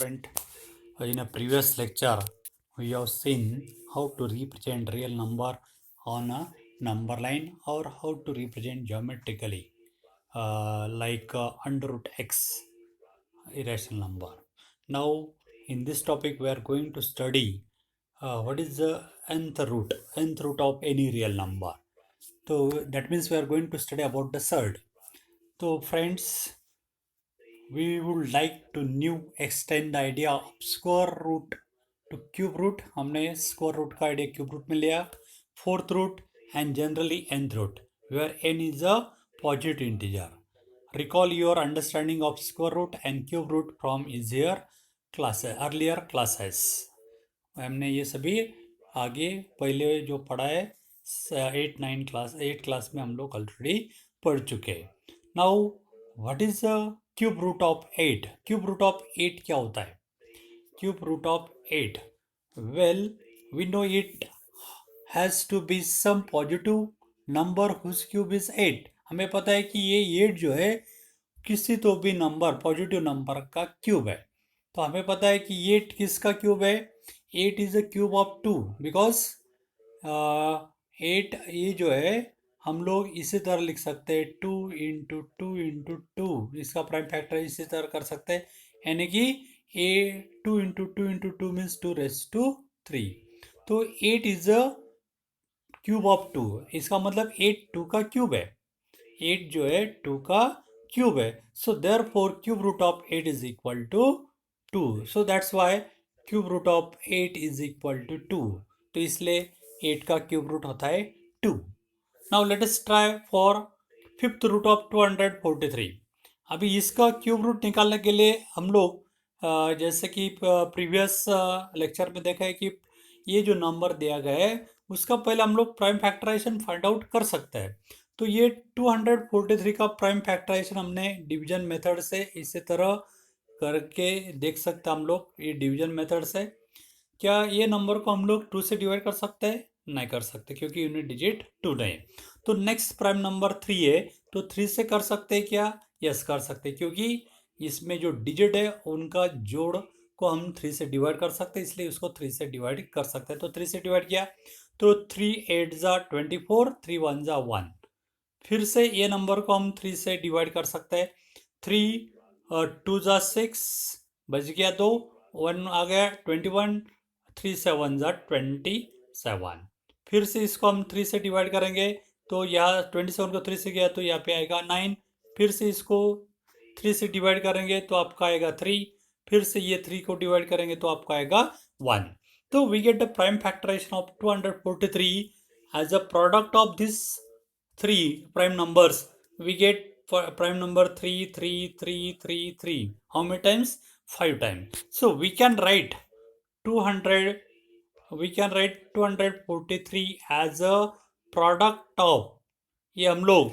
Friend, in a previous lecture, we have seen how to represent real number on a number line or how to represent geometrically, under root x irrational number. Now, in this topic, we are going to study what is the nth root of any real number. So that means we are going to study about the surd. So friends, we would like to new extend the idea of square root to cube root. हमने square root का idea cube root में लिया. Fourth root and generally nth root where n is a positive integer. Recall your understanding of square root and cube root from earlier classes. हमने ये सभी आगे पहले जो पढ़ा है 8 क्लास में हम लोग ऑलरेडी पढ़ चुके हैं. Now what is the cube root of 8? Cube root of 8 क्या होता है? Cube root of 8, well we know it has to be some positive number whose cube is 8. हमें पता है कि ये 8 जो है किसी तो भी नंबर पॉजिटिव नंबर का क्यूब है. तो हमें पता है कि 8 किसका क्यूब है? 8 is the cube of 2 because 8 ये जो है हम लोग इसी तरह लिख सकते हैं 2 इंटू 2 इसका प्राइम फैक्टर इसी तरह कर सकते हैं, यानी कि 2 इंटू 2 मीन्स 2⁻3. तो 8 इज द क्यूब ऑफ 2. इसका मतलब 8 2 का क्यूब है. 8 जो है 2 का क्यूब है. So therefore cube root of 8 is equal to 2. So that's why cube root of 8 is equal to 2. तो इसलिए 8 का क्यूब रूट होता है 2. Now let us try for fifth root of 243. अभी इसका क्यूब रूट निकालने के लिए हम लोग जैसे कि प्रीवियस लेक्चर में देखा है कि ये जो नंबर दिया गया है उसका पहले हम लोग प्राइम फैक्टराइजेशन फाइंड आउट कर सकते हैं. तो ये 243 का प्राइम फैक्टराइजेशन हमने डिवीजन मेथड से इसी तरह करके देख सकते हैं हम लोग. ये डिवीजन मेथड से क्या ये नंबर को हम लोग 2 से डिवाइड कर सकते हैं? नहीं कर सकते क्योंकि यूनिट डिजिट 2 नहीं. तो नेक्स्ट प्राइम नंबर 3 है, तो 3 से कर सकते हैं क्या? यस कर सकते हैं क्योंकि इसमें जो डिजिट है उनका जोड़ को हम 3 से डिवाइड कर सकते हैं, इसलिए उसको 3 से डिवाइड कर सकते हैं. तो 3 से डिवाइड किया तो 3 8 जा 24, 3 1 जा 1. फिर से ये नंबर को हम 3 से डिवाइड कर सकते हैं. 3 2 जा 6 बच गया 2, 1 आ गया 21, 3 7 जा 27. फिर से इसको हम 3 से डिवाइड करेंगे तो यहाँ 27 को 3 से गया तो यहाँ पे आएगा 9. फिर से इसको 3 से डिवाइड करेंगे तो आपका आएगा 3. फिर से ये 3 को डिवाइड करेंगे तो आपका आएगा 1. तो we get the prime factorization of 243 as a product of this 3 prime numbers. We get prime number 3 3 3 3 3. How many times? 5 times. So we can write 243 as a product of, ये हम लोग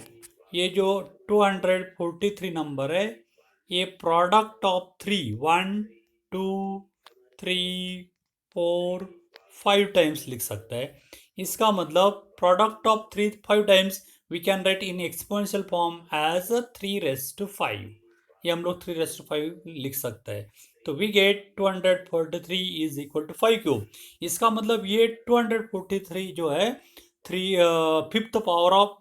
ये जो 243 नंबर है ये प्रोडक्ट ऑफ 3 1 2 3 4 5 टाइम्स लिख सकता है. इसका मतलब product of 3 5 times we can write in exponential form as 3⁵. ये हम लोग 3⁵ लिख सकते हैं. तो वी गेट 243 इज इक्वल टू 5 क्यूब. इसका मतलब ये 243 जो है फिफ्थ पावर ऑफ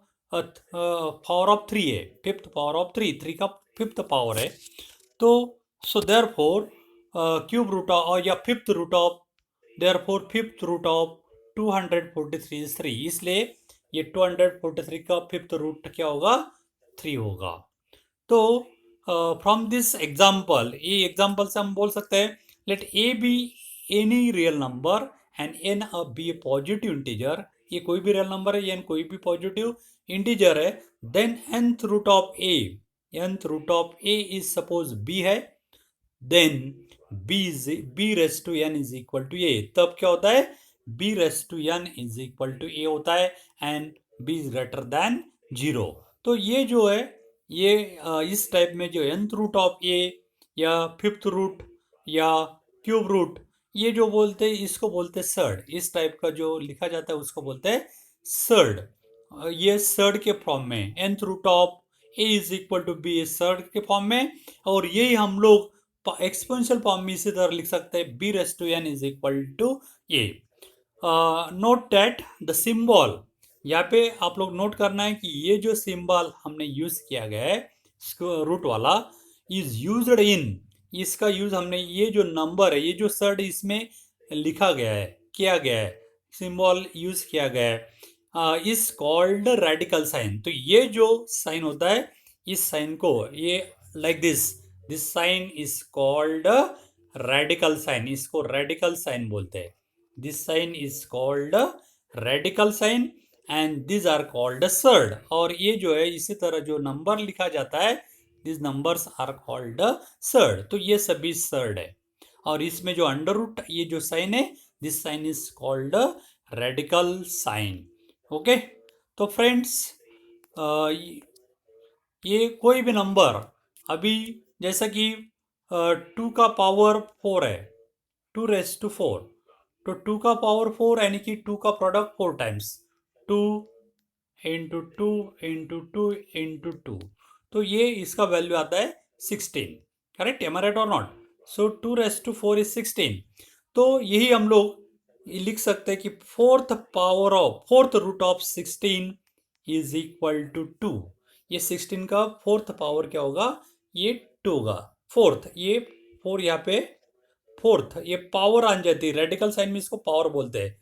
3 है. फिफ्थ पावर ऑफ 3 का फिफ्थ पावर है. तो so therefore cube root of या fifth root of therefore fifth root of 243 is 3. इसलिए ये 243 का फिफ्थ रूट क्या होगा? 3 होगा. तो फ्रॉम दिस एग्जाम्पल, ये एग्जाम्पल से हम बोल सकते हैं let a be any real number and n be a positive integer. ये कोई भी रियल नंबर है, एन कोई भी पॉजिटिव इंटीजर है. Then nth root of a is suppose b है. Then b raise to n is equal to a. तब क्या होता है? b raise to n is equal to a होता है and b is greater than 0. तो ये जो है ये इस टाइप में जो nth रूट ऑफ ए या फिफ्थ रूट या क्यूब रूट ये जो बोलते हैं इसको बोलते हैं सर्ड. इस टाइप का जो लिखा जाता है उसको बोलते हैं सर्ड. ये सर्ड के फॉर्म में nth root of a is equal to b surd के फॉर्म में. और यही हम लोग एक्सपोनेंशियल फॉर्म में इसी तरह लिख सकते हैं b raise to n is equal to a। Note that the symbol, यहाँ पे आप लोग नोट करना है कि ये जो सिंबल हमने यूज किया गया है रूट वाला, इज यूज्ड इन, इसका यूज हमने ये जो नंबर है, ये जो सर्ड इसमें लिखा गया है, किया गया है, सिंबल यूज किया गया है, इज कॉल्ड रेडिकल साइन। तो ये जो साइन होता है, इस साइन को ये like this sign is called radical sign, इसको रेडिकल साइन बोलते हैं। This sign is called radical sign and this are called surd. और ये जो है इसी तरह जो नंबर लिखा जाता है, this numbers are called surd. तो ये सभी सर्ड है। और इसमें जो अंडर रूट ये जो साइन है, this sign is called radical sign. Okay, तो फ्रेंड्स ये कोई भी नंबर, अभी जैसा कि 2 का पावर 4 है, 2 रेस टू 4, तो 2 का पावर 4 यानी कि 2 का product 4 times, 2 into 2 into 2 into 2, तो ये इसका वैल्यू आता है 16। Correct, am I right or not? So 2 raise to 4 is 16। तो यही हम लोग लिख सकते हैं कि fourth root of 16 is equal to 2। ये 16 का फोर्थ पावर क्या होगा? ये 2 होगा। फोर्थ, ये 4 यहाँ पे फोर्थ, ये पावर आ जाती है, रेडिकल साइन में इसको पावर बोलते हैं,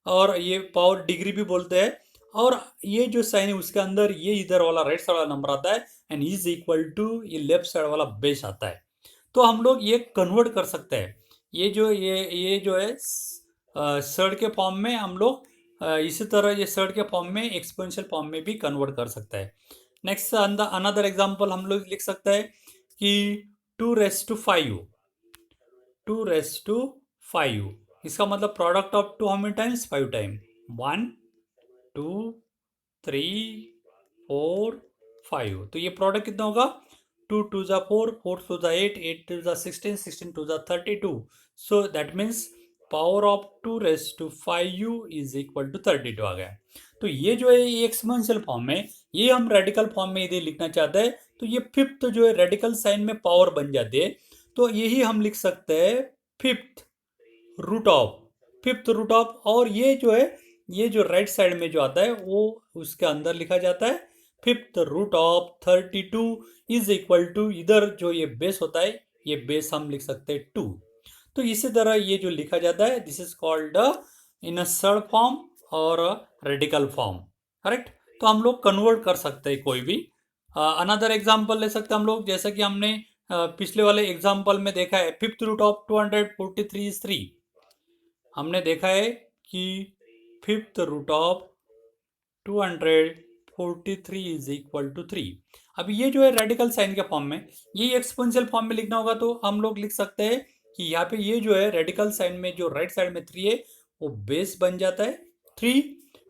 और ये पावर डिग्री भी बोलते हैं। और ये जो साइन है उसके अंदर ये इधर वाला राइट साइड वाला नंबर आता है एंड इज इक्वल टू ये लेफ्ट साइड वाला बेस आता है। तो हम लोग ये कन्वर्ट कर सकते हैं, ये जो है सर्ड के फॉर्म में हम लोग इसी तरह ये सर्ड के फॉर्म में एक्सपोनेंशियल फॉर्म में भी कन्वर्ट कर सकते हैं। नेक्स्ट अनदर एग्जांपल हम लोग लिख सकते हैं कि 2 रेस टू 5, 2 रेस टू 5, इसका मतलब product of 2 how many times? 5 time, 1 2 3 4 5। तो ये प्रोडक्ट कितना होगा? 2 2 जा 4, 4 2 जा 8, 8 2 जा 16, 16 2 जा 32। So that means power of 2 raise to 5u is equal to 32 आ गया। तो ये जो है ये एक्सपोनेंशियल फॉर्म में, ये हम रेडिकल फॉर्म में यदि लिखना चाहते हैं तो ये फिफ्थ जो है रेडिकल साइन में पावर बन जाती है। तो यही हम लिख सकते हैं फिफ्थ रूट ऑफ, और ये जो है ये जो राइट साइड में जो आता है वो उसके अंदर लिखा जाता है fifth root of 32 is equal to, इधर जो ये बेस होता है ये बेस हम लिख सकते हैं 2। तो इसी तरह ये जो लिखा जाता है this is called in a surd form और रेडिकल फॉर्म। करेक्ट, तो हम लोग कन्वर्ट कर सकते हैं कोई भी। अनदर एग्जांपल ले सकते हैं हम लोग, जैसा कि हमने पिछले वाले एग्जांपल में देखा है, फिफ्थ रूट ऑफ 243 इज 3। हमने देखा है कि fifth root of 243 is equal to 3। अब ये जो है रेडिकल साइन के फॉर्म में, ये एक्सपोनेंशियल फॉर्म में लिखना होगा तो हम लोग लिख सकते हैं कि यहाँ पे ये जो है रेडिकल साइन में जो राइट साइड में 3 है वो बेस बन जाता है 3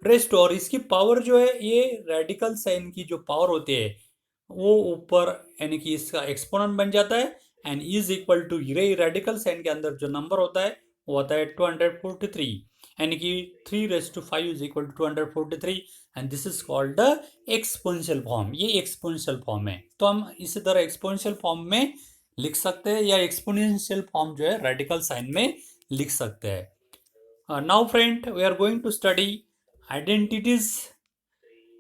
रेस्ट, और इसकी पावर जो है ये रेडिकल साइन की जो पावर होती है वो ऊपर यानी कि इसका एक्सपोनेंट बन जाता है and is equal to radical sign के अंदर जो नंबर होता है वो होता है 243, यानी कि 3 raise to 5 is equal to 243 and this is called the exponential form. ये एक्सपोनेंशियल फॉर्म है, तो हम इसी तरह एक्सपोनेंशियल फॉर्म में लिख सकते हैं या एक्सपोनेंशियल फॉर्म जो है रेडिकल साइन में लिख सकते हैं। Now friend we are going to study identities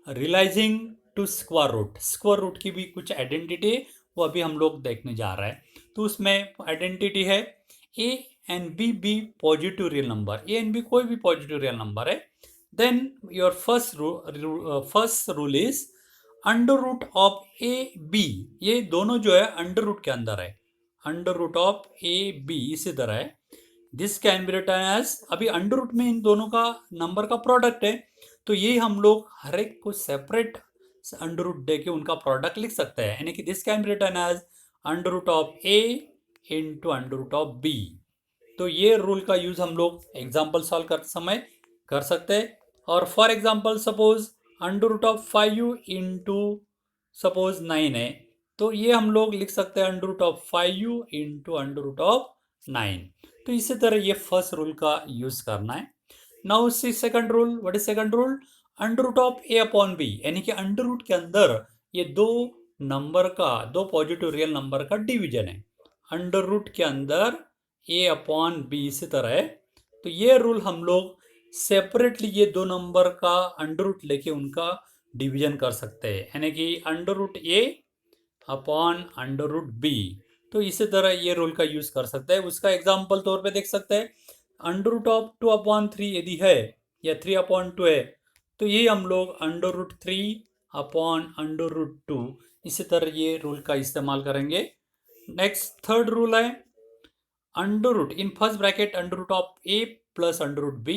realizing to square root की भी कुछ आइडेंटिटी वो अभी हम लोग देखने जा रहे हैं। तो उसमें आइडेंटिटी है a and b positive real number, a and b कोई भी पॉजिटिव रियल नंबर है, then your first rule is under root of a b, ये दोनों जो है अंडर रूट के अंदर है, under root of a b इसी तरह है। This can be written as, अभी अंडर रूट में इन दोनों का नंबर का प्रोडक्ट है, तो ये हम लोग हर एक को सेपरेट अंडर रूट दे के उनका प्रोडक्ट लिख सकते हैं, यानी कि this can be written as under root of a into under root of b. तो ये रूल का यूज हम लोग एग्जाम्पल सॉल्व करते समय कर सकते हैं। और for example suppose under root of 5u into suppose 9 है, तो ये हम लोग लिख सकते हैं under root of 5u into under root of 9। तो इसी तरह ये फर्स्ट रूल का यूज करना है। Now see second rule, what is second rule? Under root of a upon b, यानी कि अंडर रूट के अंदर ये दो नंबर का, दो पॉजिटिव रियल नंबर का डिवीजन है। अंडर रूट के अंदर ए अपॉन बी इसी तरह है। तो ये रूल हम लोग सेपरेटली ये दो नंबर का अंडर रूट लेके उनका डिवीजन कर सकते हैं, यानी कि अंडर रूट ए अपॉन अंडर रूट बी। तो इसी तरह ये रूल का यूज कर सकते हैं। उसका एग्जाम्पल तौर पे देख सकते हैं, अंडर रूट ऑफ 2/3 यदि है या 3/2 है, तो ये हम लोग under root 3 upon under root 2 इसी तरह ये रूल का इस्तेमाल करेंगे। नेक्स्ट थर्ड रूल है under root in first bracket under root of a plus under root b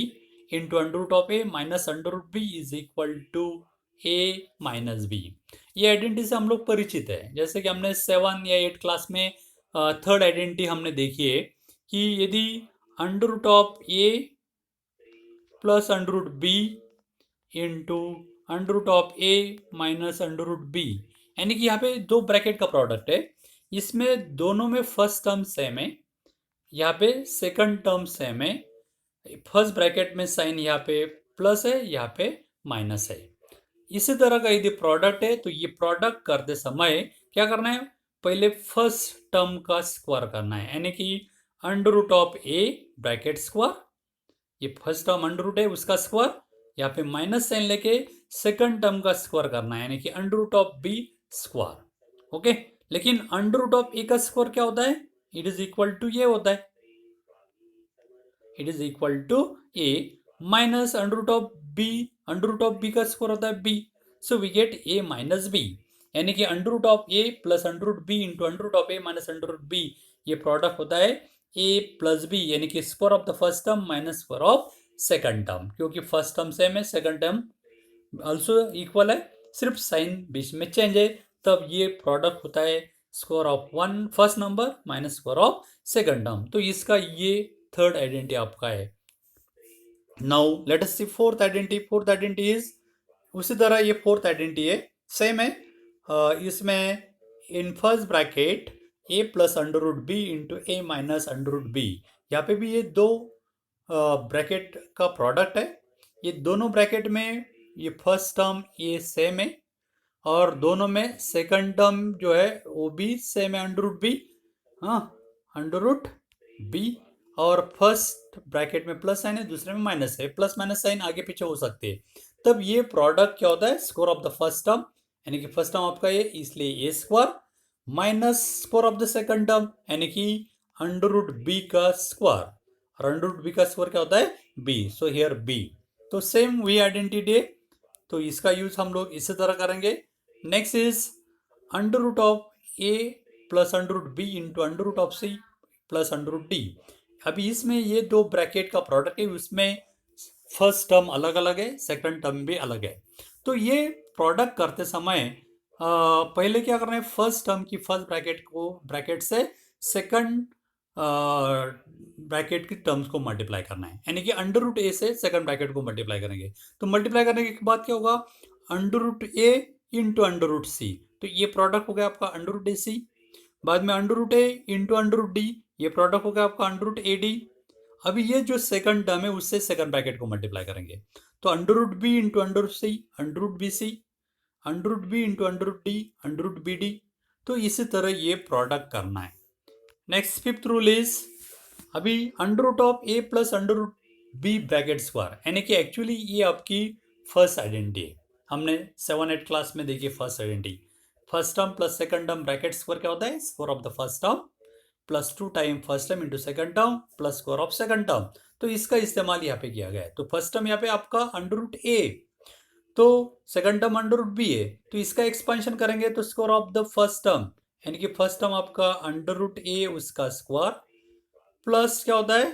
into under root of a minus under root b is equal to a minus b. ये identity से हम लोग परिचित है, जैसे कि हमने 7 या 8 क्लास में थर्ड आइडेंटिटी हमने देखी है कि यदि under root of a plus under root b into under root of a minus under root b, यानी कि यहाँ पे दो ब्रैकेट का प्रोडक्ट है, इसमें दोनों में फर्स्ट टर्म सेम है, यहाँ पे सेकंड टर्म सेम है। फर्स्ट ब्रैकेट में साइन यहाँ पे प्लस है, यहाँ पे माइनस है। इसी तरह का यदि प्रोडक्ट है तो ये प्रोडक्ट करते समय क्या करना है, पहले फर्स्ट टर्म का स्क्वायर करना है, यानी कि under root of a bracket square, ये फर्स्ट टर्म अंडर रूट है उसका स्क्वायर, यहाँ पे माइनस साइन लेके सेकंड टर्म का स्क्वायर करना है, यानी कि under root of b square. Okay, लेकिन अंडर रूट ऑफ ए का स्क्वायर क्या होता है, इट इज इक्वल टू ये होता है, it is equal to a minus under root of b, under root of b का स्क्वायर होता है b, so we get a minus b, यानी कि under root of a plus under root b into under root of a minus under root b, ये product होता है a plus b, यानी कि square of the first term minus square of second term, क्योंकि first term same है second term also equal है, सिर्फ sign बीच में चेंज है, तब ये प्रोडक्ट होता है square of one first number minus square of second term. तो इसका ये थर्ड आइडेंटिटी आपका है। Now let us see fourth identity. Fourth identity is उसी तरह ये फोर्थ आइडेंटिटी है, सेम है। इसमें in first bracket a plus under root b into a minus under root b, यहाँ पे भी ये दो ब्रैकेट का प्रोडक्ट है, ये दोनों ब्रैकेट में ये फर्स्ट टर्म ये सेम है और दोनों में सेकंड टर्म जो है वो भी सेम है अंडर रूट बी, हाँ अंडर रूट बी, और फर्स्ट ब्रैकेट में प्लस साइन है दूसरे में माइनस है, प्लस माइनस साइन आगे पीछे हो सकते हैं, तब ये प्रोडक्ट क्या होता है square of the first term, यानी कि फर्स्ट टर्म आपका ये इसलिए a square minus square of the second term, यानी कि अंडर रूट बी का स्क्वायर, और अंडर रूट बी का स्क्वायर क्या होता है बी, सो हियर बी। तो सेम वी आइडेंटिटी है, तो इसका यूज हम लोग इसी तरह करेंगे। Next is under root of a plus under root b into under root of c plus under root d. अभी इसमें ये दो ब्रैकेट का प्रोडक्ट है, उसमें फर्स्ट टर्म अलग अलग है सेकंड टर्म भी अलग है, तो ये प्रोडक्ट करते समय पहले क्या करना है, फर्स्ट टर्म की फर्स्ट ब्रैकेट को ब्रैकेट से सेकंड ब्रैकेट की टर्म्स को मल्टीप्लाई करना है, यानी कि अंडर रूट ए से सेकंड ब्रैकेट को मल्टीप्लाई करेंगे, तो मल्टीप्लाई करने के बाद क्या होगा under root a into under root सी, तो ये प्रोडक्ट हो गया आपका अंडर रूट ए सी, बाद में under root a into under root D, ये प्रोडक्ट हो गया आपका अंडर रूट ए डी। अभी ये जो सेकंड टर्म है उससे सेकंड ब्रैकेट को मल्टीप्लाई करेंगे, तो under root b into under root c under root b c, under root b into under root d under root b d, तो इसी तरह ये प्रोडक्ट करना है। नेक्स्ट फिफ्थ रूल इज अभी under root of a plus under root b bracket square, यानी कि actually ये आपकी फर्स्ट आइडेंटिटी है, हमने 7-8 क्लास में देखी first identity, first term plus second term bracket square क्या होता है square of the first term plus 2 time first term into second term plus square of second term, तो इसका इस्तेमाल यहाँ पे किया गया है। तो फर्स्ट टर्म यहाँ पे आपका अंडर रूट ए, तो second term under root b है, तो इसका एक्सपेंशन करेंगे तो square of the first term, यानी कि फर्स्ट टर्म आपका अंडर रूट ए उसका स्क्वायर प्लस क्या होता है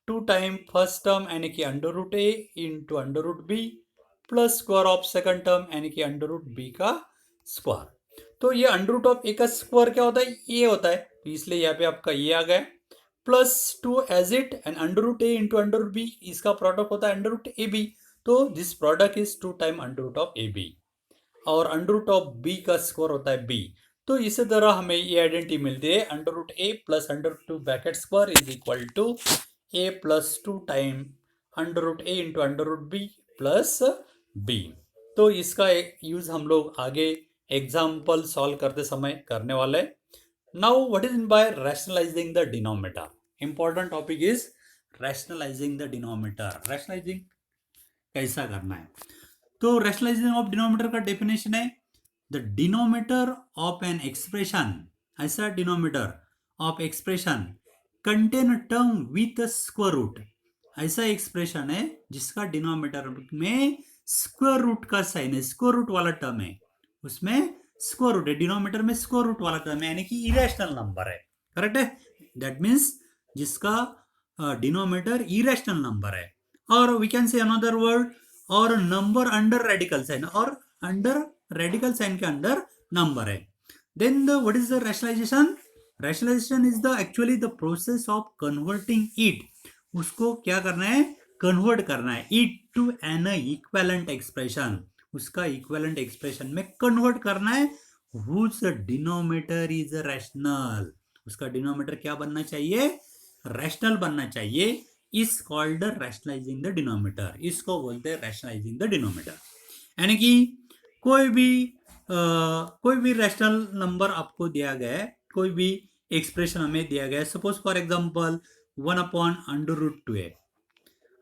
2 टाइम फर्स्ट टर्म यानी कि under root a into under root b plus square of second term यानी कि अंडर रूट बी का स्क्वायर। तो ये अंडर रूट ऑफ ए का स्क्वायर क्या होता है ए होता है, तो इसलिए यहाँ पे आपका ये आ गया plus 2 as it and under root a into under root b, इसका प्रोडक्ट होता है अंडर रूट ए बी, तो this product is 2 time under root of a b, और अंडर रूट ऑफ बी का स्क्वायर होता है बी। तो इसी तरह हमें ये आइडेंटिटी मिलती है under root a plus under root 2 bracket square is equal to a plus 2 time under root a into under root b plus b. तो इसका यूज हम लोग आगे एग्जाम्पल सॉल्व करते समय करने वाले हैं। Now, what is meant by rationalizing the denominator? Important topic is rationalizing the denominator. Rationalizing कैसा करना है? तो rationalizing of denominator का definition है the denominator of an expression. ऐसा denominator of expression contain a term with a square root. ऐसा expression है जिसका डिनोमिनेटर में स्क्वायर रूट का साइन है, स्क्वायर रूट वाला टर्म है, उसमें स्क्वायर रूट है, डिनोमिनेटर में स्क्वायर रूट वाला टर्म है, यानी कि इरेशनल नंबर है. करेक्ट है? दैट मीन्स जिसका डिनोमिनेटर इरेशनल नंबर है. और we can say another word, और नंबर अंडर रेडिकल साइन, और अंडर रेडिकल साइन के अंदर नंबर है. Then the what is the rationalization? Rationalisation is the actually the process of converting it. उसको क्या करना है? कन्वर्ट करना है it to an equivalent expression. उसका इक्विवेलेंट एक्सप्रेशन में कन्वर्ट करना है whose denominator is rational. उसका डिनोमिनेटर क्या बनना चाहिए? रैशनल बनना चाहिए. इस कॉल्ड रैशनलाइजिंग द डिनोमिनेटर. इसको बोलते हैं रैशनलाइजिंग द डिनोमिनेटर. यानी कि कोई भी रैशनल नंबर आपको दिया गया है, कोई भी एक्सप्रेशन हमें दिया गया है, सपोज फॉर एग्जांपल 1/√2 है.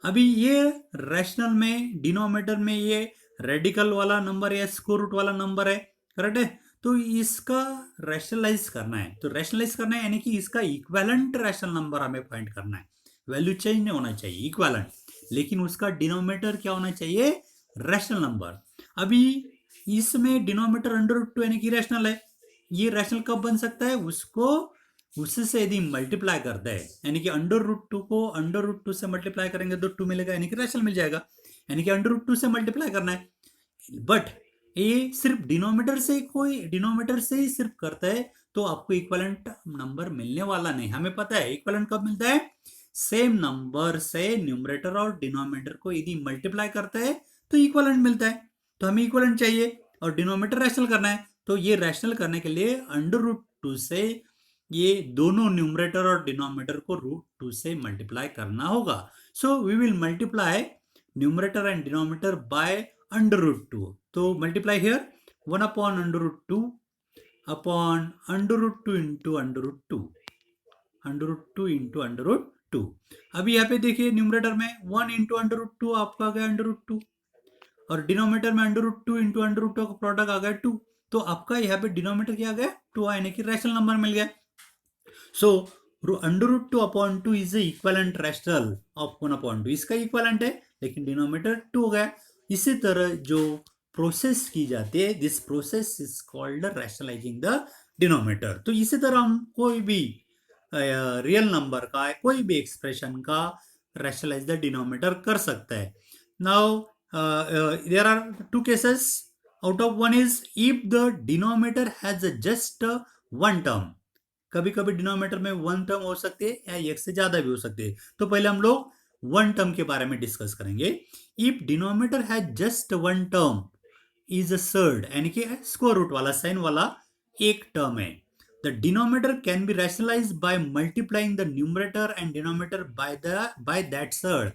अभी ये रैशनल में डिनोमिनेटर में ये रेडिकल वाला नंबर या स्क्वायर रूट वाला नंबर है. करेक्ट है? तो इसका रैशनलाइज करना है. तो रैशनलाइज करना है यानी कि इसका इक्विवेलेंट रैशनल नंबर हमें फाइंड करना है. वैल्यू चेंज नहीं होना चाहिए, इक्विवेलेंट, लेकिन उसका डिनोमिनेटर क्या होना चाहिए? Rational number. अभी इसमें डिनोमिनेटर √2 यानी कि रैशनल है. ये रैशनल कब बन सकता है? उससे यदि मल्टीप्लाई करता है, यानी कि √2 को √2 से मल्टीप्लाई करेंगे तो 2 मिलेगा, यानी कि रैशनल मिल जाएगा. यानी कि √2 से मल्टीप्लाई करना है. बट ये सिर्फ डिनोमिनेटर से ही सिर्फ करता है तो आपको इक्विवेलेंट नंबर मिलने वाला नहीं. हमें पता है इक्विवेलेंट कब मिलता है? सेम नंबर से न्यूमरेटर और डिनोमिनेटर को यदि मल्टीप्लाई करता है तो इक्विवेलेंट मिलता है. तो हमें इक्विवेलेंट चाहिए और डिनोमिनेटर रैशनल करना है. तो ये रैशनल करने के लिए √2 से ये दोनों न्यूमरेटर और डिनोमिनेटर को √2 से मल्टीप्लाई करना होगा. So we will multiply numerator and denominator by √2. तो multiply here 1/√2 upon √2 into √2, √2 into √2. अभी यहाँ पे देखिए न्यूमरेटर में 1 इंटू √2 आपका आ गया √2 और डिनोमिनेटर में √2 इंटू √2 का प्रोडक्ट आ गया 2. तो आपका यहाँ पे डिनोमिनेटर क्या आ गया? 2 यानी कि रैशनल नंबर मिल गया. सो √2 upon 2 is equivalent rational of 1/2. इसका इक्विवेलेंट है लेकिन डिनोमिनेटर 2 हो गया. इसी तरह जो प्रोसेस की जाती है, this process is called rationalising the denominator. तो इसी तरह हम कोई भी रियल नंबर का, कोई भी एक्सप्रेशन का रैशनलाइज द डिनोमिनेटर कर सकता है. Now there are 2 cases. Out of one is if the denominator has just one term. कभी कभी डिनोमिनेटर में वन टर्म हो सकते हैं या एक से ज्यादा भी हो सकते हैं. तो पहले हम लोग वन टर्म के बारे में डिस्कस करेंगे. If denominator has just one term is surd, यानी कि स्क्वायर रूट वाला साइन वाला एक टर्म है. The denominator can be rationalize by multiplying the numerator and denominator by that surd.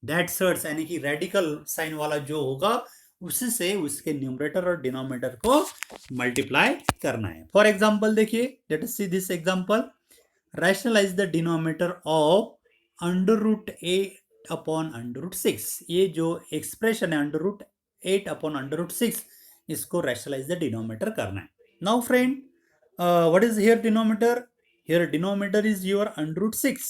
That surd यानी कि रेडिकल साइन वाला जो होगा उससे उसके न्यूमरेटर और डिनोमिनेटर को मल्टीप्लाई करना है. फॉर एग्जांपल देखिए, let us see this example. Rationalize the denominator of √8 upon √6. ये जो एक्सप्रेशन है √8 अपॉन √6, इसको रैशनलाइज द डिनोमिनेटर करना है. Now friend, what is here denominator? Here denominator is your √6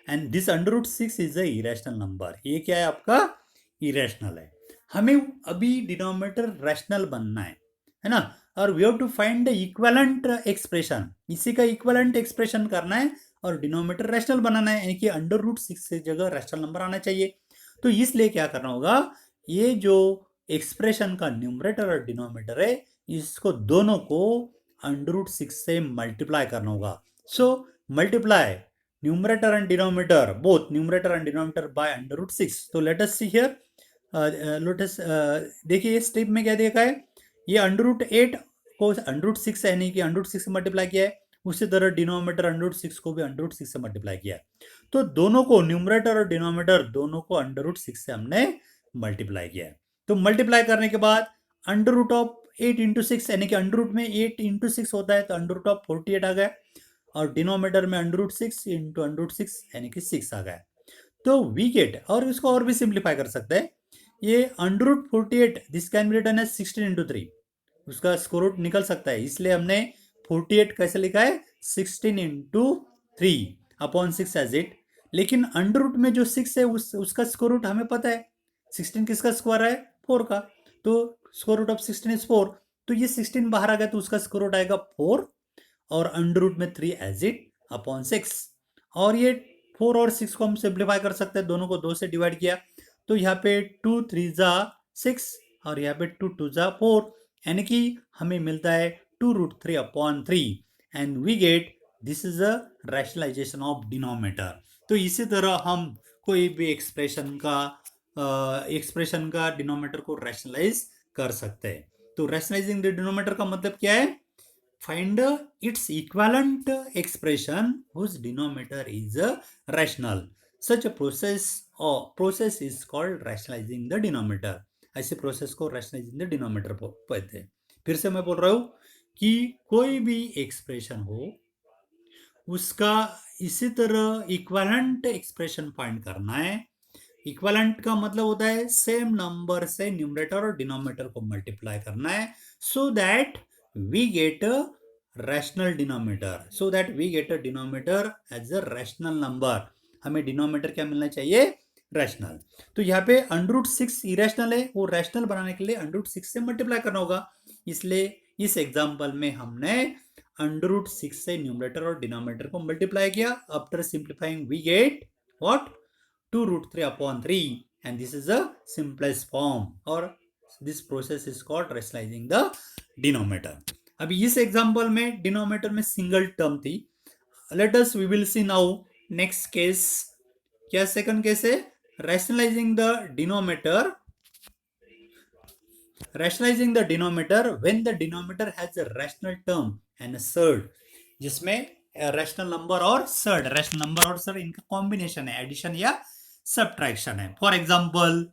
and this √6 is a irrational number. ये क्या है? आपका इरेशनल है. हमें अभी डिनोमिनेटर रैशनल बनना है ना, और we have to find the equivalent expression. इसी का इक्विवेलेंट एक्सप्रेशन करना है और डिनोमिनेटर रैशनल बनाना है, यानी कि √6 से जगह रैशनल नंबर आना चाहिए. तो इसलिए क्या करना होगा? ये जो एक्सप्रेशन का न्यूमरेटर और डिनोमिनेटर है, इसको दोनों को √6 से मल्टीप्लाई करना होगा. सो multiply numerator and denominator, both numerator and denominator bye √6. तो late us see here. Lotus देखिए ये स्टेप में क्या देखा है? ये √8 को √6 यानी कि √6 से मल्टीप्लाई किया है. उसी तरह डिनोमिनेटर √6 को भी √6 से मल्टीप्लाई किया है. तो दोनों को, न्यूमरेटर और डिनोमिनेटर दोनों को √6 से हमने मल्टीप्लाई किया है. तो मल्टीप्लाई करने के बाद √8 8 इंटू सिक्स यानी कि अंडर रूट में 8 इंटू सिक्स होता है, तो अंडर रूट ऑफ 48 आ गया, और डिनोमीटर में under root 6 into under root 6 यानी कि 6 आ गया। तो वी गेट, और इसको और भी सिंप्लीफाई कर सकते हैं, ये under root 48 this can be written as 16 into 3, उसका स्क्वायर रूट निकल सकता है, इसलिए हमने 48 कैसे लिखा है 16 इंटू 3 अपॉन 6 एज इट। लेकिन अंडर रूट में जो 6 है उसका स्क्वायर रूट हमें पता है, 16 किसका स्क्वायर है 4 का, तो स्क्वायर रूट ऑफ 16 इज 4, तो ये 16 बाहर आ गया तो उसका स्क्वायर रूट आएगा 4, और अंडर रूट में 3 एज इट अपॉन 6। और ये 4 और 6 को हम सिंप्लीफाई कर सकते हैं, दोनों को 2 से डिवाइड किया तो यहाँ पे 2 3 जा 6 और यहाँ पे 2 2 जा 4, यानी कि हमें मिलता है 2 root 3 upon 3, and we get this is a rationalization of denominator. तो इसी तरह हम कोई भी एक्सप्रेशन का डिनोमिनेटर को रैशनलाइज कर सकते हैं। तो रैशनलाइजिंग द डिनोमिनेटर का मतलब क्या है, find its equivalent expression whose denominator is rational. Such a process is called rationalizing the denominator. ऐसे प्रोसेस को rationalizing the denominator कहते हैं। फिर से मैं बोल रहा हूं कि कोई भी एक्सप्रेशन हो उसका इसी तरह इक्विवेलेंट एक्सप्रेशन फाइंड करना है। इक्विवेलेंट का मतलब होता है सेम नंबर से न्यूमरेटर और डिनोमिनेटर को मल्टीप्लाई करना है, so that we get a rational denominator, so that we get a denominator as a rational number. हमें डिनोमिनेटर क्या मिलना चाहिए, रैशनल। तो यहाँ पे अंडर रूट 6 इरेशनल है, वो रैशनल बनाने के लिए अंडर रूट 6 से मल्टीप्लाई करना होगा, इसलिए इस एग्जांपल में हमने अंडर रूट 6 से न्यूमरेटर और डिनोमिनेटर को मल्टीप्लाई किया। After simplifying we get what, 2 root 3 upon 3, and this is the simplest form, or this process is called rationalizing the denominator. अभी इस एग्जांपल में डिनोमिनेटर में सिंगल टर्म थी। Let us we will see now next case. क्या second case है, rationalizing the denominator, rationalizing the denominator when the denominator has a rational term and a surd, जिसमें rational number और surd, rational number और surd इनका combination है, addition या subtraction है। For example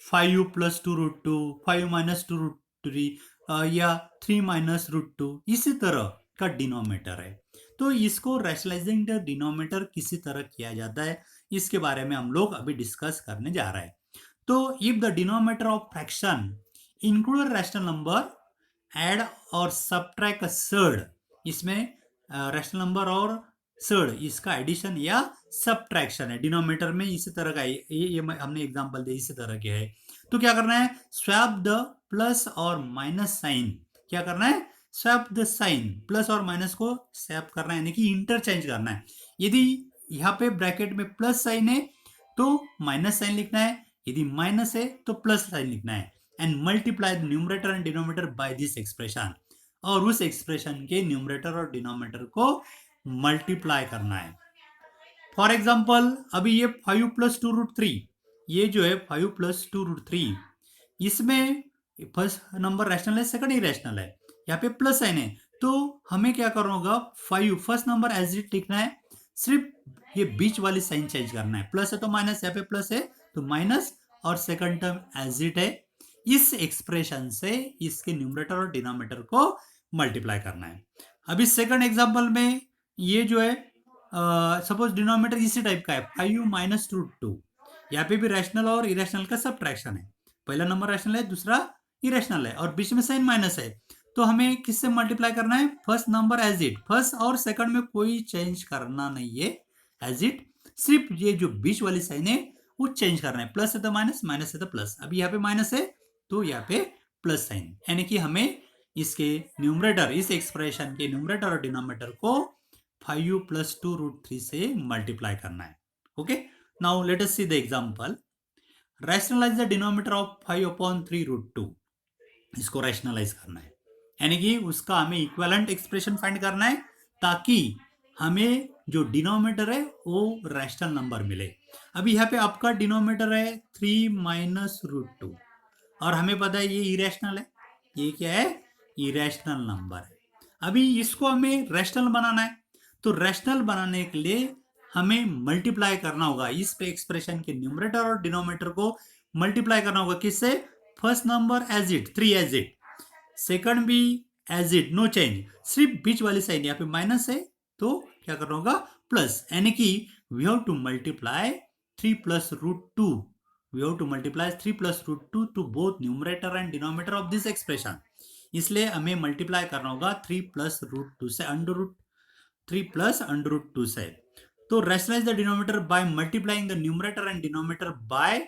5u plus 2 root 2, 5 minus 2 root 3, या 3 minus root 2, इसी तरह का डिनोमिनेटर है। तो इसको रैशनलाइजिंग द डिनोमिनेटर किसी तरह किया जाता है, इसके बारे में हम लोग अभी डिस्कस करने जा रहे हैं। तो if the denominator of fraction include rational number, add और सब्ट्रैक्ट अ सर्ड, इसमें रैशनल नंबर और सर्ड इसका एडिशन या सब्ट्रैक्शन है डिनोमिनेटर में, इसी तरह का ये हमने एग्जांपल दिया, इसी तरह के है। तो क्या करना है, स्वैप द प्लस और माइनस साइन, क्या करना है, स्वैप द साइन, प्लस और माइनस को स्वैप करना है, यानी कि इंटरचेंज करना है। यदि यहाँ पे ब्रैकेट में प्लस साइन है तो माइनस साइन लिखना है, यदि माइनस है तो प्लस साइन लिखना है, and multiply the numerator and denominator by this expression, और उस एक्सप्रेशन के न्यूमरेटर और डिनोमिनेटर को मल्टीप्लाई करना है। फॉर एग्जाम्पल अभी ये 5 प्लस 2 रूट 3, ये जो है 5 प्लस 2 रूट 3, इसमें फर्स्ट नंबर रैशनल है, सेकंड इरेशनल है, यहाँ पे प्लस साइन है, तो हमें क्या करना होगा, 5 फर्स्ट नंबर एज इट लिखना है, सिर्फ ये बीच वाली साइन चेंज करना है, प्लस है तो माइनस, यहाँ पे प्लस है तो माइनस, और सेकंड टर्म एज इट है। इस एक्सप्रेशन से इसके न्यूमरेटर और डिनोमिनेटर को मल्टीप्लाई करना है। अभी सेकंड एग्जांपल में ये जो है सपोज डिनोमिनेटर इसी टाइप का है, 5u माइनस रूट 2, यहाँ पे भी रैशनल और इरेशनल का सब्ट्रैक्शन है, पहला नंबर रैशनल है, दूसरा इरेशनल है, और बीच में साइन माइनस है, तो हमें किससे मल्टीप्लाई करना है, first number as it, first और सेकंड में कोई चेंज करना नहीं है, एज इट, सिर्फ ये जो बीच वाली साइन है वो चेंज करना है, प्लस है तो माइनस, माइनस है तो प्लस, अभी यहाँ पे माइनस है तो यहाँ पे प्लस साइन, यानी कि हमें इसके न्यूमरेटर, इस एक्सप्रेशन के न्यूमरेटर और डिनोमिनेटर को 5u प्लस 2 रूट 3 से मल्टीप्लाई करना है। Okay, now let us see the example. Rationalize the denominator of 5 upon 3 root 2, इसको रैशनलाइज करना है, यानी कि उसका हमें इक्विवेलेंट एक्सप्रेशन फाइंड करना है, ताकि हमें जो डिनोमिनेटर है वो रैशनल नंबर मिले। अभी यहाँ पे आपका डिनोमिनेटर है 3 माइनस रूट 2, और हमें पता है ये इरेशनल है, ये क्या है, इरेशनल नंबर है। अभी इसको हमें रैशनल बनाना है, तो रैशनल बनाने के लिए हमें मल्टीप्लाई करना होगा, इस पे एक्सप्रेशन के न्यूमरेटर और डिनोमिनेटर को मल्टीप्लाई करना होगा, किससे, first number as it 3 as it, second भी एज इट नो चेंज, सिर्फ बीच वाली साइड यहाँ पे माइनस है तो क्या करना होगा प्लस, यानी कि we have to multiply 3 plus root two, we have to multiply 3 plus root two to both numerator and denominator of this expression, इसलिए हमें मल्टीप्लाई करना होगा 3 प्लस रूट टू से, under root 3 plus under root two से। तो rationalize the denominator by multiplying the numerator and denominator by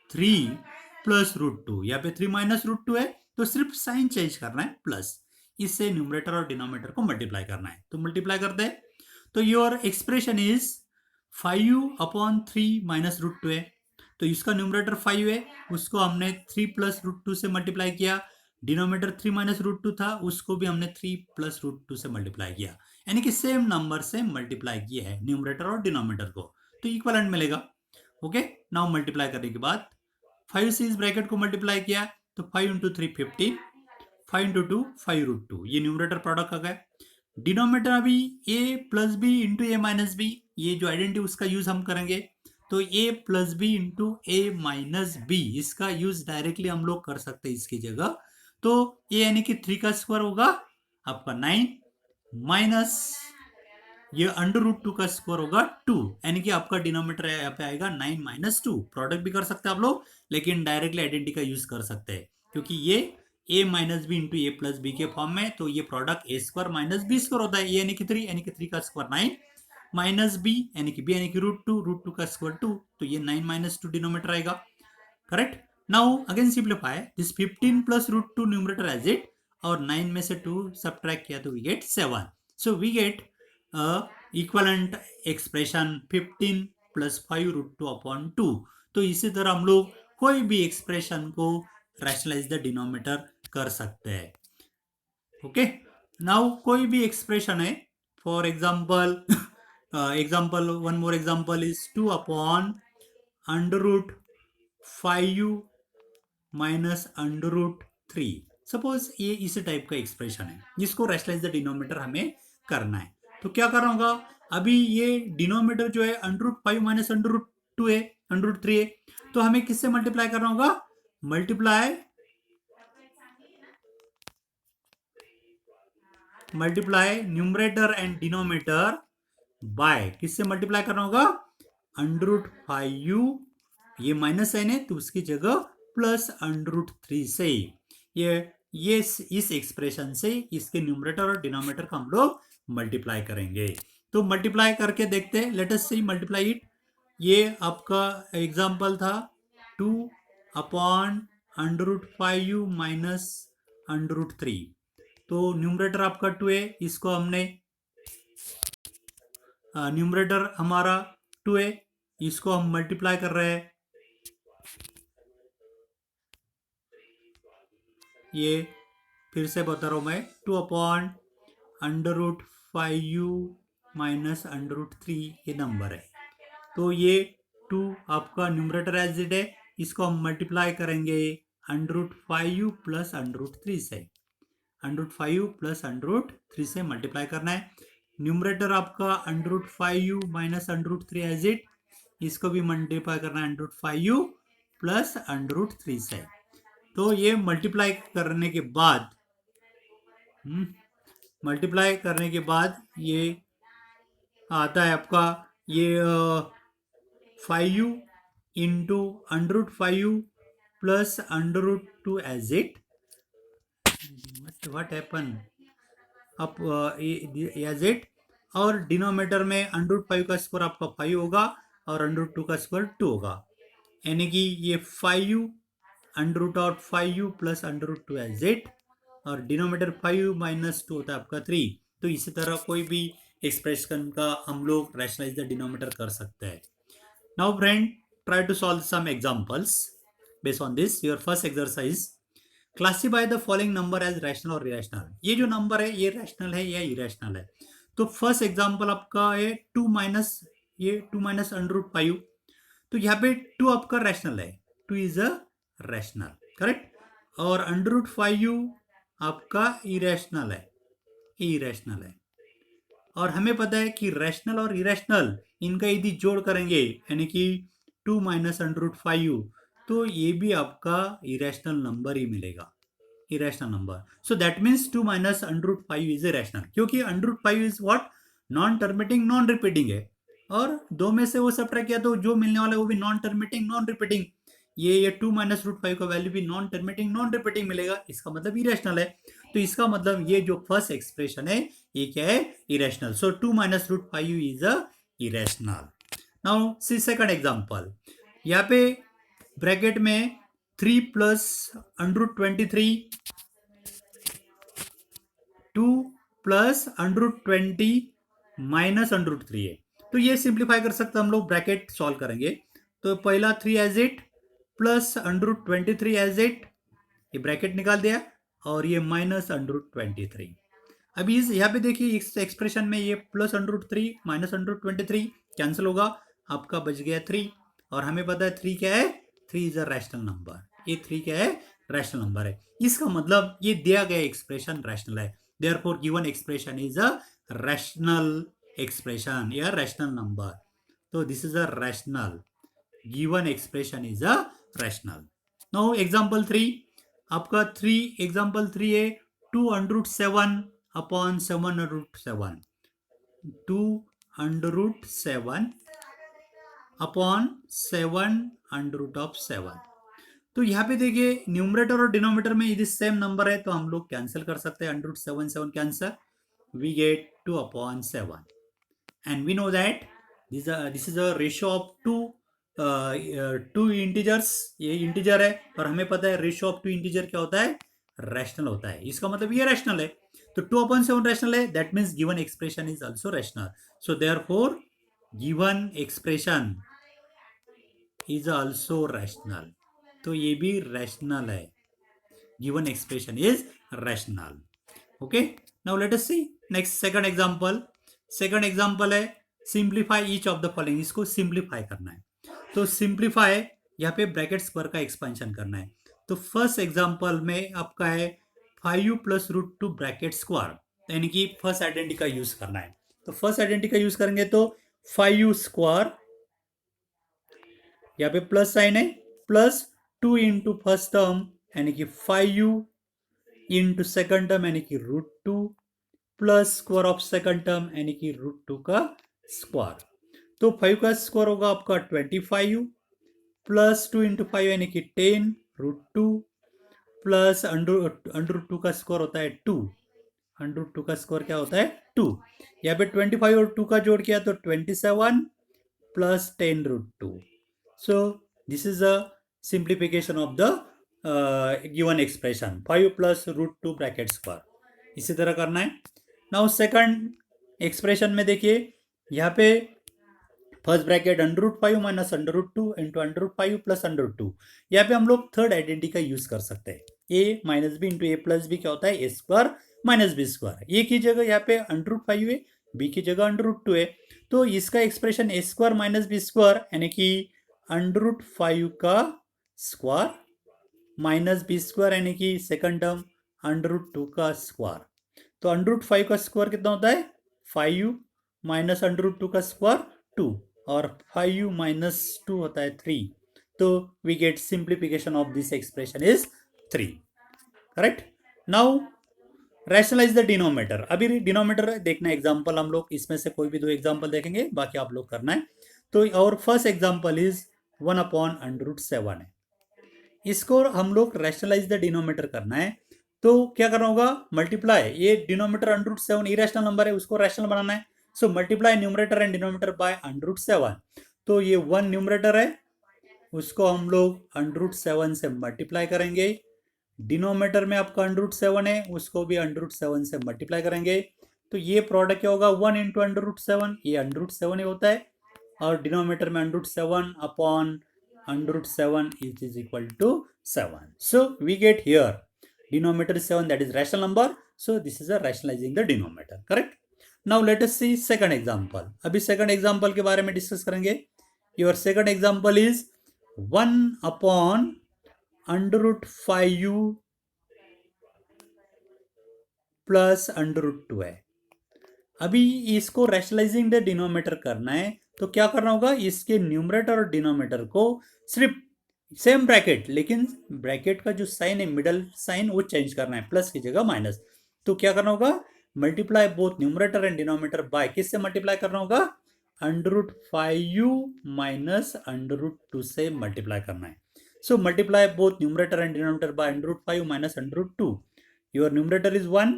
3 plus root two, यहाँ पे 3 minus root two है तो सिर्फ साइन चेंज करना है प्लस, इससे न्यूमरेटर और डिनोमिनेटर को मल्टीप्लाई करना है, तो मल्टीप्लाई करते हैं। तो your expression is 5/3 minus root two है, तो इसका न्यूमरेटर 5 है, उसको हमने 3 प्लस रूट टू से मल्टीप्लाई किया, डिनोमिनेटर 3 माइनस रूट टू था, उसको भी हमने 3 प्लस रूट टू से मल्टीप्लाई किया, यानी कि सेम नंबर से मल्टीप्लाई किया है न्यूमरेटर और डिनोमिनेटर को, तो इक्वलेंट मिलेगा। ओके, नाउ मल्टीप्लाई करने के बाद 5 से इस ब्रैकेट को मल्टीप्लाई किया तो 5 इंटू 3 15, 5 इंटू 2 5 रूट टू, ये न्यूमरेटर प्रोडक्ट आ गया। डिनोमिनेटर अभी a plus b into a minus b, ये जो आइडेंटिटी उसका यूज हम करेंगे, तो a plus b into a minus b, इसका यूज डायरेक्टली हम लोग कर सकते हैं इसकी जगह, तो a यानी कि 3 का स्क्वायर होगा आपका 9 माइनस ये अंडर रूट 2 का स्क्वायर होगा 2, यानी कि आपका डिनोमिनेटर यहाँ पे आएगा 9 माइनस 2, प्रोडक्ट भी कर सकते हैं आप लोग, लेकिन डायरेक्टली आइडेंटिटी का यूज कर सकते हैं क्योंकि ये a minus b into a plus b के फॉर्म में, तो ये product a square minus b square होता है, यानी कि 3, यानी कि 3 का स्क्वायर 9 माइनस बी यानी कि b यानी कि रूट टू का स्क्वायर 2, तो ये 9 माइनस 2 डिनोमिनेटर आएगा, correct. Now again simplify this 15 plus root two numerator as it, और 9 में से 2 सब्ट्रैक्ट किया तो we get 7, so we get equivalent expression 15 plus 5 root two upon 2। तो इसी तरह हम लोग कोई भी एक्सप्रेशन को रैशनलाइज द डिनोमिनेटर कर सकते हैं। ओके, नाउ कोई भी एक्सप्रेशन है, for example example one more example is 2 upon under root 5 minus under root 3, suppose ये इसी टाइप का एक्सप्रेशन है जिसको रैशनलाइज द डिनोमिनेटर हमें करना है, तो क्या करना होगा, अभी ये डिनोमिनेटर जो है under root 5 minus under root 2 है, अंडर रूट 3 है, तो हमें किससे मल्टीप्लाई करना होगा, multiply numerator and denominator by, किससे मल्टीप्लाई करना होगा, अंडर रूट 5, ये माइनस साइन है तो उसकी जगह प्लस अंडर रूट 3 से, ये इस एक्सप्रेशन से इसके न्यूमरेटर और डिनोमिनेटर का हम लोग मल्टीप्लाई करेंगे, तो मल्टीप्लाई करके देखते हैं, let us see multiply it. ये आपका एग्जांपल था 2 upon under root 5 minus under root 3, तो न्यूमरेटर आपका 2 है, इसको हमने न्यूमरेटर हमारा 2 है, इसको हम मल्टीप्लाई कर रहे हैं, ये फिर से बता रहा हूं मैं, 2 upon under root 5 minus under root 3 ये नंबर है, तो ये 2 आपका न्यूमरेटर एज इट है, इसको हम मल्टीप्लाई करेंगे under root 5 plus under root 3 से, under root 5 plus under root 3 से मल्टीप्लाई करना है, न्यूमरेटर आपका under root 5 minus under root 3 as it, इसको भी मल्टीप्लाई करना है under root 5 plus under root 3 से, तो ये मल्टीप्लाई करने के बाद ये आता है आपका ये 5 into under root 5 plus under root 2 as it, what happen अब एज इट, और डिनोमिनेटर में अंडर रूट 5 का स्क्वायर आपका 5 होगा और अंडर रूट 2 का स्क्वायर 2 होगा, यानी कि ये 5 under root of 5 plus under root 2 as it, और डिनोमिनेटर 5 माइनस 2 होता है आपका 3, तो इसी तरह कोई भी एक्सप्रेशन का हम लोग रैशनलाइज द डिनोमिनेटर कर सकते हैं। Now friend, try to solve some examples based on this. Your first exercise, classify the following number as rational और इरेशनल, ये जो नंबर है ये रैशनल है या इरेशनल है, तो फर्स्ट एग्जांपल आपका है 2 माइनस अंडर रूट 5, तो यहाँ पे 2 आपका रैशनल है, 2 इज अ रैशनल, करेक्ट, और अंडर रूट 5 आपका इरेशनल है, और हमें पता है कि रैशनल और इरेशनल इनका यदि जोड़ करेंगे यानी कि 2 माइनस अंडर रूट 5, तो ये भी आपका इरेशनल नंबर ही मिलेगा, irrational number. So that means 2 minus under root 5 is irrational, क्योंकि under root 5 is what, non terminating non repeating है, और दो में से वो सब्ट्रैक्ट किया तो जो मिलने वाला है वो भी नॉन टर्मिनेटिंग नॉन रिपीटिंग। ये 2 माइनस रूट 5 का वैल्यू भी नॉन टर्मिनेटिंग नॉन रिपीटिंग मिलेगा, इसका मतलब इरेशनल है। तो इसका मतलब ये जो फर्स्ट एक्सप्रेशन है ये क्या है, irrational. So 2 minus root 5 is a irrational. Now see second example, यहाँ पे ब्रैकेट में 3 plus under root 23, 2 plus under root 20 minus under root 3 है। तो ये सिंप्लीफाई कर सकते हैं हम लोग, ब्रैकेट सॉल्व करेंगे। तो पहला 3 as it, plus under root 23 as it, ये ब्रैकेट निकाल दिया, और ये माइनस अंडर रूट 23। अभी इस यहाँ पे देखिए इस एक्सप्रेशन में ये plus under root 3 minus under root 23 cancel होगा, आपका बच गया 3। और हमें पता है 3 क्या है, 3 इज अ रैशनल नंबर। ये 3 क्या है, रैशनल नंबर है। इसका मतलब ये दिया गया एक्सप्रेशन रैशनल है, therefore given expression is a rational expression या रैशनल नंबर। तो this is a rational, given expression is a rational. Now example 3, आपका 3 एग्जांपल 3 है 2 under root 7 upon 7 under root 7, 2 under root 7 upon 7 under root of 7। तो यहाँ पे देखिए numerator और denominator में यदि सेम नंबर है तो हम लोग कैंसिल कर सकते हैं, under root 7 7 cancel, we get 2 upon 7। and we know that this is a ratio of two integers, ये इंटीजर है, और हमें पता है रेशियो ऑफ टू इंटीजर क्या होता है, रैशनल होता है। इसका मतलब ये रैशनल है, तो 2/7 रैशनल है, that means given expression is also rational. So therefore given expression is also rational, तो ये भी रैशनल है, given expression is rational. Okay, now let us see next second example. Second example है simplify each of the following, इसको simplify करना है। तो simplify यहाँ पे ब्रैकेट स्क्वायर का एक्सपेंशन करना है। तो फर्स्ट एग्जांपल में आपका है 5 प्लस रूट 2 ब्रैकेट स्क्वायर, यानी कि फर्स्ट आइडेंटिटी का यूज करना है। तो फर्स्ट आइडेंटिटी का यूज करेंगे तो 5 स्क्वायर, यहाँ पे प्लस साइन है, प्लस 2 इंटू फर्स्ट टर्म यानी कि 5 इंटू सेकंड टर्म यानी कि root 2, plus square of second term यानी कि रूट 2 का स्क्वायर। तो 5 का स्क्वायर होगा आपका 25, प्लस 2 इंटू 5 यानी कि 10 रूट 2, प्लस अंडर रूट 2 का स्क्वायर होता है 2, अंडर रूट 2 का स्क्वायर क्या होता है 2। यहाँ पे 25 और 2 का जोड़ किया तो 27 plus 10 root 2। So this is a simplification of the given expression 5 plus root 2 bracket square. इसी तरह करना है। नाउ सेकंड एक्सप्रेशन में देखिए यहाँ पे first bracket under root 5 minus under root 2 into under root 5 plus under root 2। यहाँ पे हम लोग थर्ड आइडेंटिटी का यूज कर सकते हैं, ए minus b into a plus B क्या होता है, ए स्क्वायर माइनस बी स्क्वायर। ए की जगह यहाँ पे अंडर रूट 5 है, बी की जगह अंडर रूट 2 है, तो इसका expression a square minus b square यानी कि अंडर रूट 5 का स्क्वायर माइनस बी स्क्वायर यानी कि सेकंड टर्म अंडर रूट 2 का स्क्वायर। तो अंडर रूट 5 का स्क्वायर कितना होता है 5 माइनस अंडर रूट 2 का स्क्वायर 2, और 5 माइनस 2 होता है 3। तो we get simplification of this expression is 3। Correct. Now rationalize the denominator. अभी डिनोमिनेटर देखना एग्जांपल, हम लोग इसमें से कोई भी दो एग्जांपल देखेंगे, बाकी आप लोग करना है। तो और first example is 1 upon under root 7 है, इसको हम लोग रैशनलाइज द डिनोमिनेटर करना है। तो क्या करना होगा, मल्टीप्लाई, ये denominator under root 7 irrational number है, उसको रैशनल बनाना है। So multiply numerator and denominator by under root 7। तो ये 1 न्यूमरेटर है, उसको हम लोग अंडर रूट 7 से मल्टीप्लाई करेंगे। डिनोमिनेटर में आपका अंडर रूट 7 है, उसको भी अंडर रूट 7 से मल्टीप्लाई करेंगे। तो ये प्रोडक्ट क्या होगा 1 इंटू अंडर रूट 7, ये अंडर रूट 7 ही होता है, और डिनोमिनेटर में under root 7 upon under root 7 is equal to 7. So we get here denominator is 7, that is rational number. So this is a rationalizing the denominator. Correct. Now let us see second example. अभी second example के बारे में discuss करेंगे। Your second example is 1 upon under root 5u plus under root 2 है। अभी इसको rationalising the denominator करना है, तो क्या करना होगा, इसके न्यूमरेटर और डिनोमिनेटर को सिर्फ सेम ब्रैकेट, लेकिन ब्रैकेट का जो साइन है मिडल साइन वो चेंज करना है, प्लस की जगह माइनस। तो क्या करना होगा, multiply both numerator and denominator by, किससे मल्टीप्लाई करना होगा, under root 5u minus under root 2 से मल्टीप्लाई करना है। So multiply both numerator and denominator by under root 5 minus under root 2। Your numerator is 1,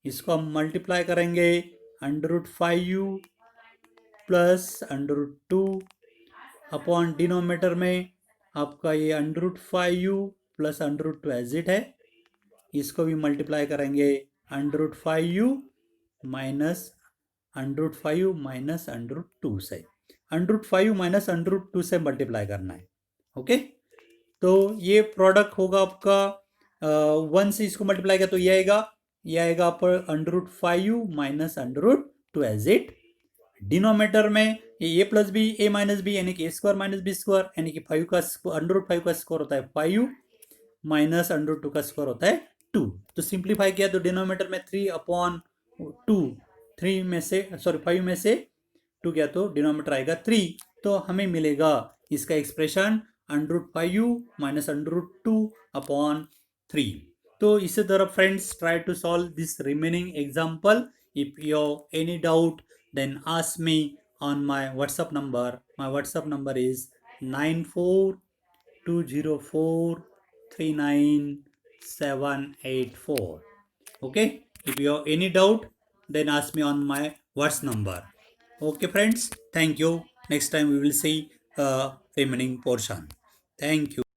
इसको हम मल्टीप्लाई करेंगे under root 5u plus under root 2 upon denominator में आपका ये under root 5u plus under root 2 as it है, इसको भी multiply करेंगे under root 5u minus under root 5u minus under root 2 से, under root 5u minus under root 2 से multiply करना है। ओके, तो ये प्रोडक्ट होगा आपका 1 से इसको मल्टीप्लाई किया तो ये आएगा आप under root 5u minus under root 2 as it. Denominator में ये a plus b a minus b यानी कि a square minus b square, यानी कि 5 का अंडर रूट 5 का स्क्वायर होता है 5u माइनस अंडर रूट 2 का स्क्वायर होता है 2। तो सिंप्लीफाई किया तो डिनोमीटर में 3 अपॉन 2, 3 में से सॉरी 5 में से 2 किया तो डिनोमीटर आएगा 3। तो हमें मिलेगा इसका expression under root 5u minus under root 2 upon 3। तो इसी तरह friends try to solve this remaining example. If you any doubt then ask me on my WhatsApp number. My WhatsApp number is 9420439784. Okay, if you have any doubt then ask me on my WhatsApp number. Okay friends, thank you. Next time we will see remaining portion. Thank you.